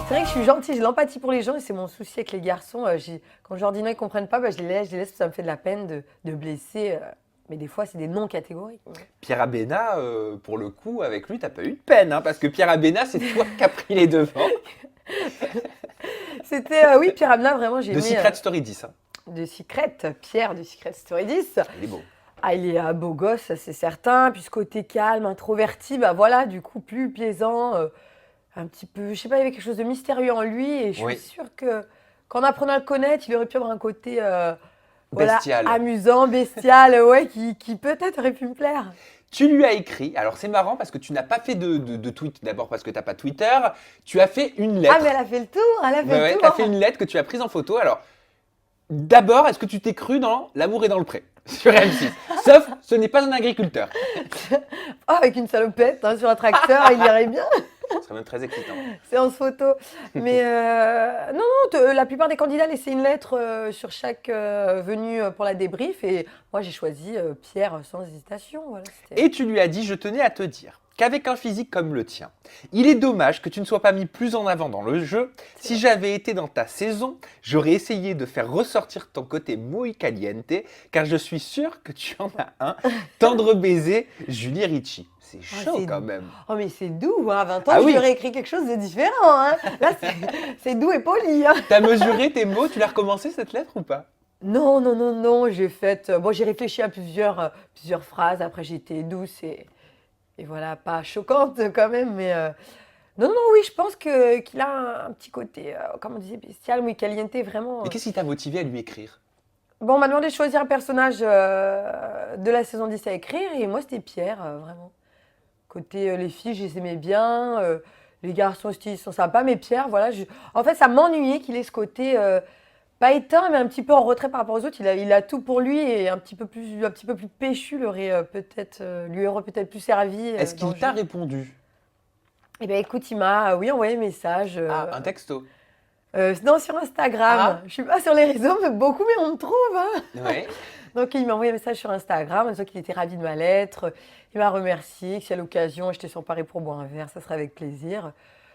C'est vrai que je suis gentille, j'ai l'empathie pour les gens et c'est mon souci avec les garçons. Quand je leur dis non, ils ne comprennent pas, bah, je les laisse parce que ça me fait de la peine de blesser. Mais des fois, c'est des non catégoriques. Pierre Abena, pour le coup, avec lui, t'as pas eu de peine, hein, parce que Pierre Abena, c'est toi qui as pris les devants. C'était, oui, Pierre Abena, vraiment, j'ai De aimé. Secret Story 10. Hein. De Secret, Pierre de Secret Story 10. Il est beau. Ah, il est beau gosse, ça c'est certain. Puis ce côté calme, introverti, bah voilà, du coup, plus plaisant. Un petit peu, je sais pas, il y avait quelque chose de mystérieux en lui. Et je suis sûre que qu'en apprenant à le connaître, il aurait pu avoir un côté Bestial. Voilà, amusant, bestial, ouais, qui peut-être aurait pu me plaire. Tu lui as écrit, alors c'est marrant parce que tu n'as pas fait de tweet, d'abord parce que tu n'as pas Twitter, tu as fait une lettre. Ah, mais elle a fait le tour, elle a fait le tour. Tu as fait une lettre que tu as prise en photo. Alors, d'abord, est-ce que tu t'es cru dans L'amour est dans le pré sur M6? Sauf, ce n'est pas un agriculteur. Oh, avec une salopette sur un tracteur, il irait bien. Ce serait même très excitant. Séance photo. Mais non, la plupart des candidats laissaient une lettre sur chaque venue pour la débrief. Et moi, j'ai choisi Pierre sans hésitation. Voilà, et tu lui as dit, je tenais à te dire qu'avec un physique comme le tien, il est dommage que tu ne sois pas mis plus en avant dans le jeu. Si j'avais été dans ta saison, j'aurais essayé de faire ressortir ton côté muy caliente, car je suis sûr que tu en as un. Tendre baiser, Julie Ricci. C'est chaud quand même. Oh, mais c'est doux, hein. À 20 ans, je lui aurais écrit quelque chose de différent. Hein. Là, c'est doux et poli. Hein. T'as mesuré tes mots, tu l'as recommencé cette lettre ou pas? Non, j'ai fait... Bon, j'ai réfléchi à plusieurs phrases, après j'ai été douce et voilà, pas choquante quand même, mais... Non, oui, je pense qu'il a un petit côté, comme on disait, bestial, muy caliente, vraiment... Et qu'est-ce qui t'a motivé à lui écrire? Bon, on m'a demandé de choisir un personnage de la saison 10 à écrire, et moi c'était Pierre, vraiment. Côté les filles, je les aimais bien, les garçons aussi, ils sont sympas, mais Pierre, voilà, en fait, ça m'ennuyait qu'il ait ce côté... pas éteint, mais un petit peu en retrait par rapport aux autres. Il a tout pour lui et un petit peu plus péchu lui aurait peut-être plus servi. Est-ce qu'il t'a répondu? Eh bien, écoute, il m'a envoyé un message. Un texto? Non, sur Instagram. Je suis pas sur les réseaux, mais beaucoup, mais on me trouve. Hein. Ouais. Donc, il m'a envoyé un message sur Instagram en disant qu'il était ravi de ma lettre. Il m'a remercié, que si à l'occasion, j'étais sur Paris pour boire un verre, ça serait avec plaisir.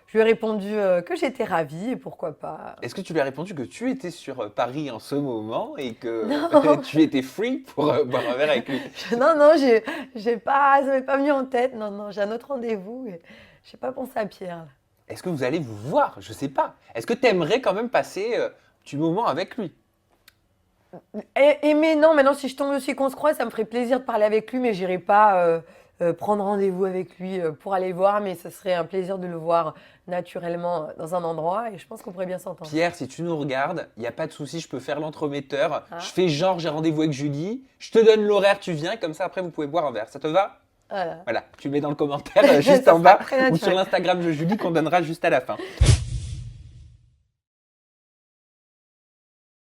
Je lui ai répondu que j'étais ravie et pourquoi pas. Est-ce que tu lui as répondu que tu étais sur Paris en ce moment et que tu étais free pour boire un verre avec lui? Non, ça m'est pas venu en tête. Non, j'ai un autre rendez-vous et je n'ai pas pensé à Pierre. Là. Est-ce que vous allez vous voir? Je sais pas. Est-ce que tu aimerais quand même passer du moment avec lui? Mais non, maintenant si je tombe aussi qu'on se croise, ça me ferait plaisir de parler avec lui, mais j'irai pas prendre rendez-vous avec lui pour aller le voir, mais ce serait un plaisir de le voir naturellement dans un endroit et je pense qu'on pourrait bien s'entendre. Pierre, si tu nous regardes, il n'y a pas de souci, je peux faire l'entremetteur. Je fais genre, j'ai rendez-vous avec Julie, je te donne l'horaire, tu viens, comme ça après vous pouvez boire un verre. Ça te va? Voilà, tu mets dans le commentaire juste en bas ou sur l'Instagram de Julie qu'on donnera juste à la fin.